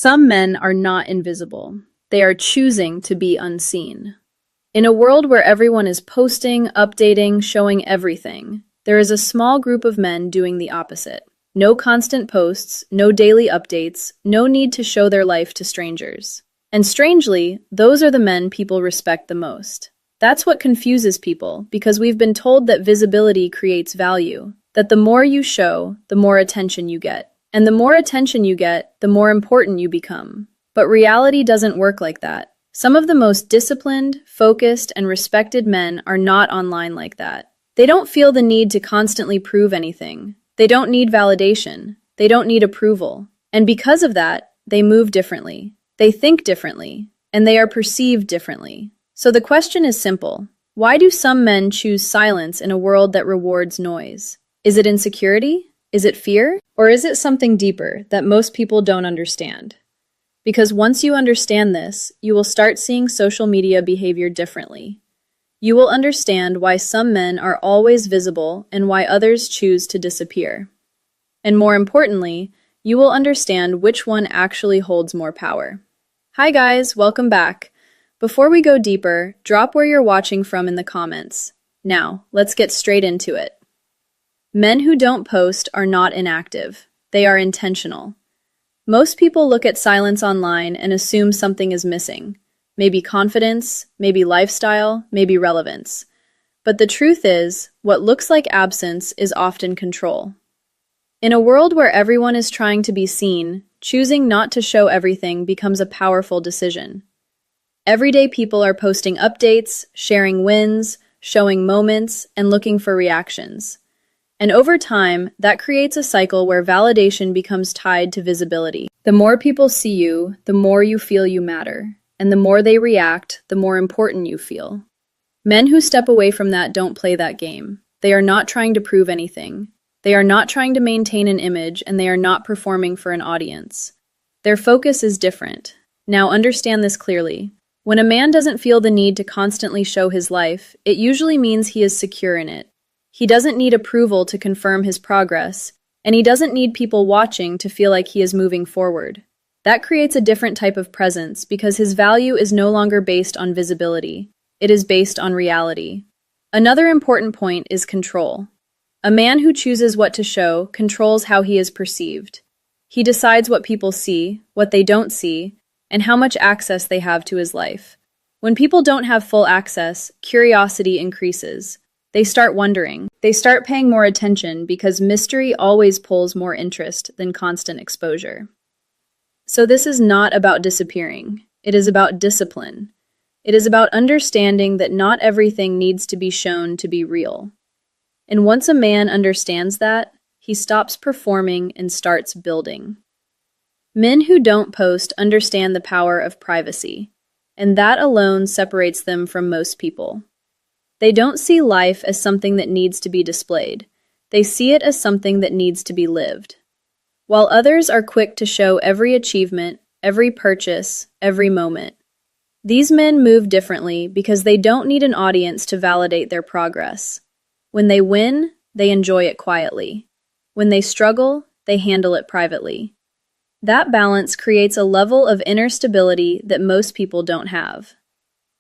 Some men are not invisible. They are choosing to be unseen. In a world where everyone is posting, updating, showing everything, there is a small group of men doing the opposite. No constant posts, no daily updates, no need to show their life to strangers. And strangely, those are the men people respect the most. That's what confuses people, because we've been told that visibility creates value, that the more you show, the more attention you get. And the more attention you get, the more important you become. But reality doesn't work like that. Some of the most disciplined, focused, and respected men are not online like that. They don't feel the need to constantly prove anything. They don't need validation. They don't need approval. And because of that, they move differently. They think differently. And they are perceived differently. So the question is simple. Why do some men choose silence in a world that rewards noise? Is it insecurity? Is it fear? Or is it something deeper that most people don't understand? Because once you understand this, you will start seeing social media behavior differently. You will understand why some men are always visible and why others choose to disappear. And more importantly, you will understand which one actually holds more power. Hi guys, welcome back. Before we go deeper, drop where you're watching from in the comments. Now, let's get straight into it. Men who don't post are not inactive. They are intentional. Most people look at silence online and assume something is missing. Maybe confidence, maybe lifestyle, maybe relevance. But the truth is, what looks like absence is often control. In a world where everyone is trying to be seen, choosing not to show everything becomes a powerful decision. Everyday people are posting updates, sharing wins, showing moments, and looking for reactions. And over time, that creates a cycle where validation becomes tied to visibility. The more people see you, the more you feel you matter. And the more they react, the more important you feel. Men who step away from that don't play that game. They are not trying to prove anything. They are not trying to maintain an image, and they are not performing for an audience. Their focus is different. Now understand this clearly. When a man doesn't feel the need to constantly show his life, it usually means he is secure in it. He doesn't need approval to confirm his progress, and he doesn't need people watching to feel like he is moving forward. That creates a different type of presence because his value is no longer based on visibility. It is based on reality. Another important point is control. A man who chooses what to show controls how he is perceived. He decides what people see, what they don't see, and how much access they have to his life. When people don't have full access, curiosity increases. They start wondering. They start paying more attention because mystery always pulls more interest than constant exposure. So this is not about disappearing. It is about discipline. It is about understanding that not everything needs to be shown to be real. And once a man understands that, he stops performing and starts building. Men who don't post understand the power of privacy, and that alone separates them from most people. They don't see life as something that needs to be displayed. They see it as something that needs to be lived. While others are quick to show every achievement, every purchase, every moment. These men move differently because they don't need an audience to validate their progress. When they win, they enjoy it quietly. When they struggle, they handle it privately. That balance creates a level of inner stability that most people don't have.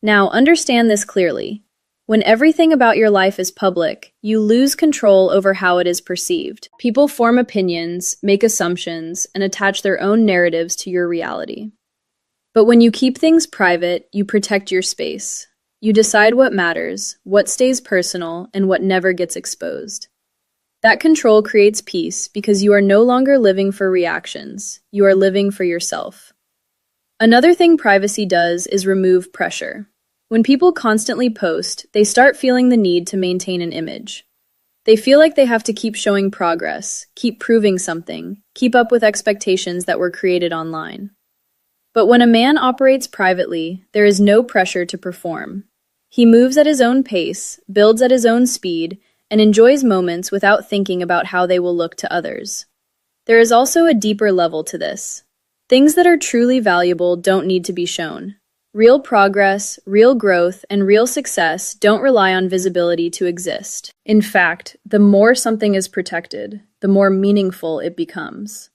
Now, understand this clearly. When everything about your life is public, you lose control over how it is perceived. People form opinions, make assumptions, and attach their own narratives to your reality. But when you keep things private, you protect your space. You decide what matters, what stays personal, and what never gets exposed. That control creates peace because you are no longer living for reactions. You are living for yourself. Another thing privacy does is remove pressure. When people constantly post, they start feeling the need to maintain an image. They feel like they have to keep showing progress, keep proving something, keep up with expectations that were created online. But when a man operates privately, there is no pressure to perform. He moves at his own pace, builds at his own speed, and enjoys moments without thinking about how they will look to others. There is also a deeper level to this. Things that are truly valuable don't need to be shown. Real progress, real growth, and real success don't rely on visibility to exist. In fact, the more something is protected, the more meaningful it becomes.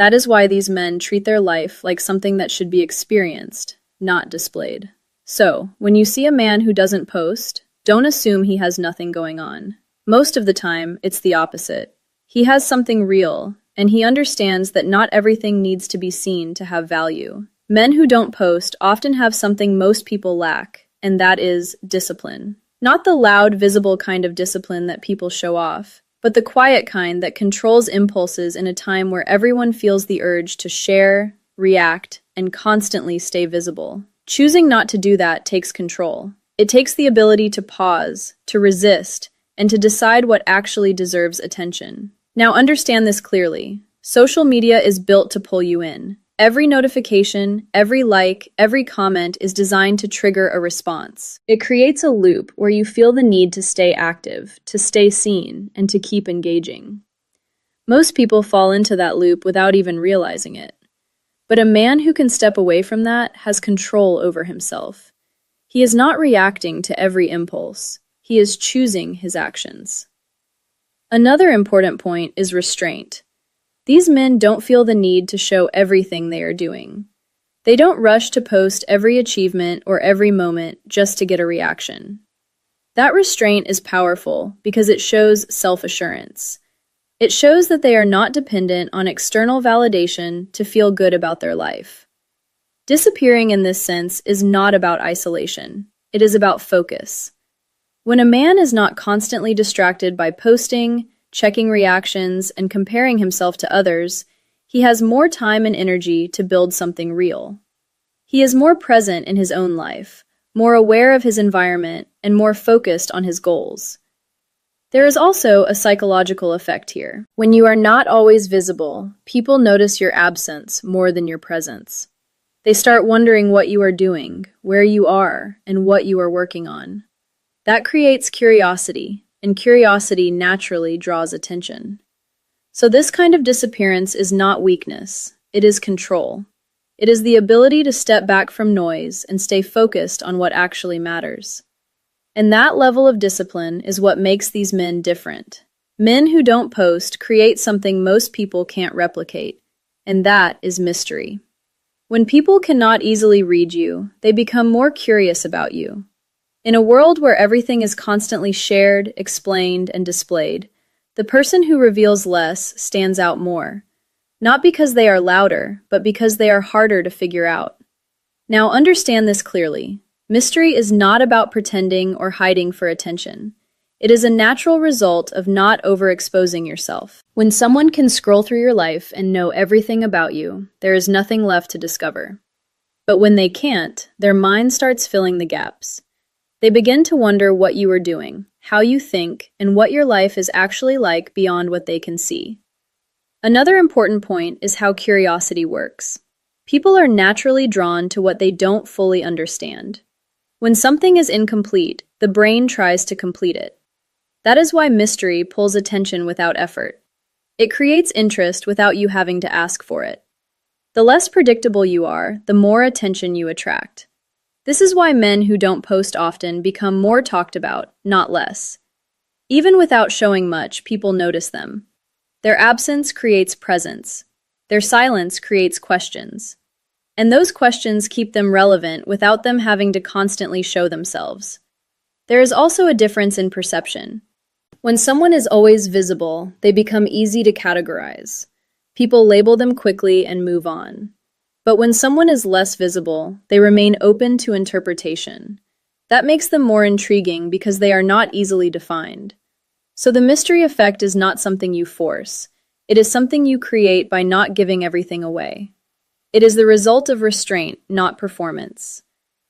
That is why these men treat their life like something that should be experienced, not displayed. So, when you see a man who doesn't post, don't assume he has nothing going on. Most of the time, it's the opposite. He has something real, and he understands that not everything needs to be seen to have value. Men who don't post often have something most people lack, and that is discipline. Not the loud, visible kind of discipline that people show off, but the quiet kind that controls impulses in a time where everyone feels the urge to share, react, and constantly stay visible. Choosing not to do that takes control. It takes the ability to pause, to resist, and to decide what actually deserves attention. Now understand this clearly. Social media is built to pull you in. Every notification, every like, every comment is designed to trigger a response. It creates a loop where you feel the need to stay active, to stay seen, and to keep engaging. Most people fall into that loop without even realizing it. But a man who can step away from that has control over himself. He is not reacting to every impulse. He is choosing his actions. Another important point is restraint. These men don't feel the need to show everything they are doing. They don't rush to post every achievement or every moment just to get a reaction. That restraint is powerful because it shows self-assurance. It shows that they are not dependent on external validation to feel good about their life. Disappearing in this sense is not about isolation. It is about focus. When a man is not constantly distracted by posting, checking reactions, and comparing himself to others, he has more time and energy to build something real. He is more present in his own life, more aware of his environment, and more focused on his goals. There is also a psychological effect here. When you are not always visible, people notice your absence more than your presence. They start wondering what you are doing, where you are, and what you are working on. That creates curiosity, and curiosity naturally draws attention. So this kind of disappearance is not weakness, it is control. It is the ability to step back from noise and stay focused on what actually matters. And that level of discipline is what makes these men different. Men who don't post create something most people can't replicate, and that is mystery. When people cannot easily read you, they become more curious about you. In a world where everything is constantly shared, explained, and displayed, the person who reveals less stands out more. Not because they are louder, but because they are harder to figure out. Now understand this clearly. Mystery is not about pretending or hiding for attention. It is a natural result of not overexposing yourself. When someone can scroll through your life and know everything about you, there is nothing left to discover. But when they can't, their mind starts filling the gaps. They begin to wonder what you are doing, how you think, and what your life is actually like beyond what they can see. Another important point is how curiosity works. People are naturally drawn to what they don't fully understand. When something is incomplete, the brain tries to complete it. That is why mystery pulls attention without effort. It creates interest without you having to ask for it. The less predictable you are, the more attention you attract. This is why men who don't post often become more talked about, not less. Even without showing much, people notice them. Their absence creates presence. Their silence creates questions. And those questions keep them relevant without them having to constantly show themselves. There is also a difference in perception. When someone is always visible, they become easy to categorize. People label them quickly and move on. But when someone is less visible, they remain open to interpretation. That makes them more intriguing because they are not easily defined. So the mystery effect is not something you force. It is something you create by not giving everything away. It is the result of restraint, not performance.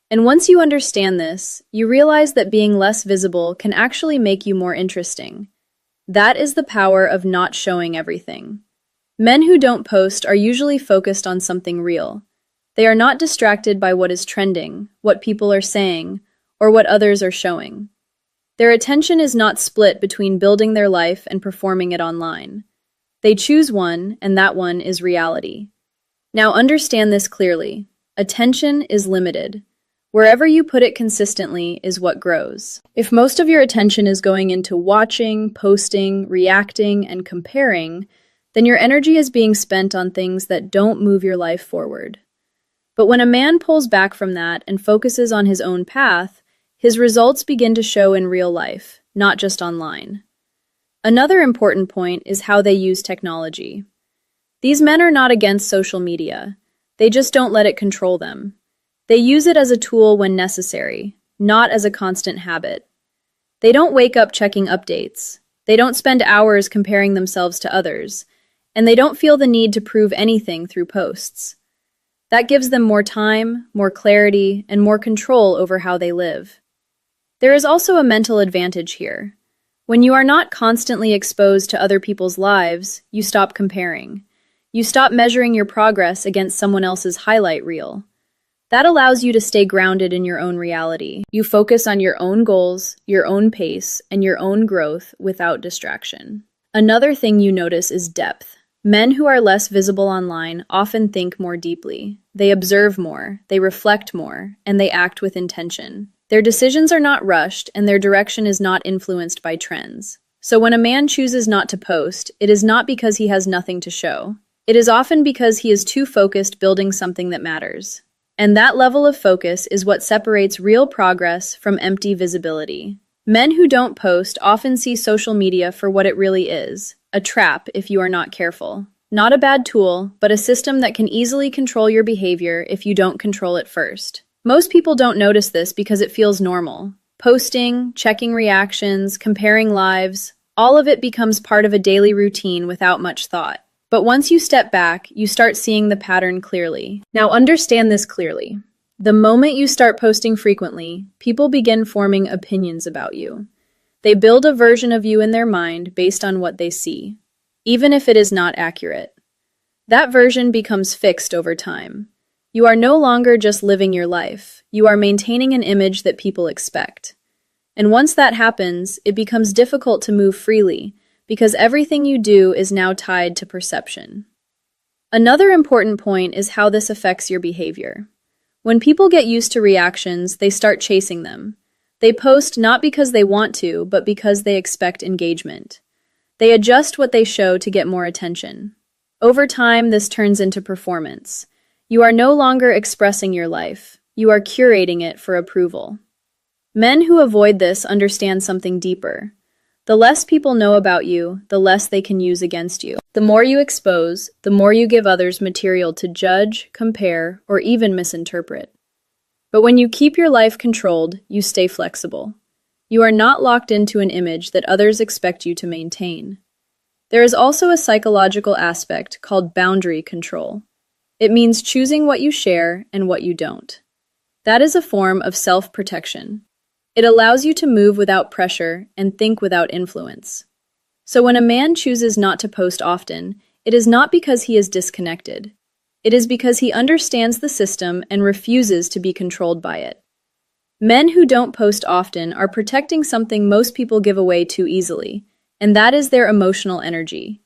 And once you understand this, you realize that being less visible can actually make you more interesting. That is the power of not showing everything. Men who don't post are usually focused on something real. They are not distracted by what is trending, what people are saying, or what others are showing. Their attention is not split between building their life and performing it online. They choose one, and that one is reality. Now understand this clearly. Attention is limited. Wherever you put it consistently is what grows. If most of your attention is going into watching, posting, reacting, and comparing, then your energy is being spent on things that don't move your life forward. But when a man pulls back from that and focuses on his own path, his results begin to show in real life, not just online. Another important point is how they use technology. These men are not against social media. They just don't let it control them. They use it as a tool when necessary, not as a constant habit. They don't wake up checking updates. They don't spend hours comparing themselves to others, and they don't feel the need to prove anything through posts. That gives them more time, more clarity, and more control over how they live. There is also a mental advantage here. When you are not constantly exposed to other people's lives, you stop comparing. You stop measuring your progress against someone else's highlight reel. That allows you to stay grounded in your own reality. You focus on your own goals, your own pace, and your own growth without distraction. Another thing you notice is depth. Men who are less visible online often think more deeply. They observe more, they reflect more, and they act with intention. Their decisions are not rushed, and their direction is not influenced by trends. So when a man chooses not to post, it is not because he has nothing to show. It is often because he is too focused building something that matters. And that level of focus is what separates real progress from empty visibility. Men who don't post often see social media for what it really is, a trap if you are not careful. Not a bad tool, but a system that can easily control your behavior if you don't control it first. Most people don't notice this because it feels normal. Posting, checking reactions, comparing lives, all of it becomes part of a daily routine without much thought. But once you step back, you start seeing the pattern clearly. Now understand this clearly. The moment you start posting frequently, people begin forming opinions about you. They build a version of you in their mind based on what they see, even if it is not accurate. That version becomes fixed over time. You are no longer just living your life. You are maintaining an image that people expect. And once that happens, it becomes difficult to move freely, because everything you do is now tied to perception. Another important point is how this affects your behavior. When people get used to reactions, they start chasing them. They post not because they want to, but because they expect engagement. They adjust what they show to get more attention. Over time, this turns into performance. You are no longer expressing your life. You are curating it for approval. Men who avoid this understand something deeper. The less people know about you, the less they can use against you. The more you expose, the more you give others material to judge, compare, or even misinterpret. But when you keep your life controlled, you stay flexible. You are not locked into an image that others expect you to maintain. There is also a psychological aspect called boundary control. It means choosing what you share and what you don't. That is a form of self-protection. It allows you to move without pressure and think without influence. So when a man chooses not to post often, it is not because he is disconnected. It is because he understands the system and refuses to be controlled by it. Men who don't post often are protecting something most people give away too easily, and that is their emotional energy.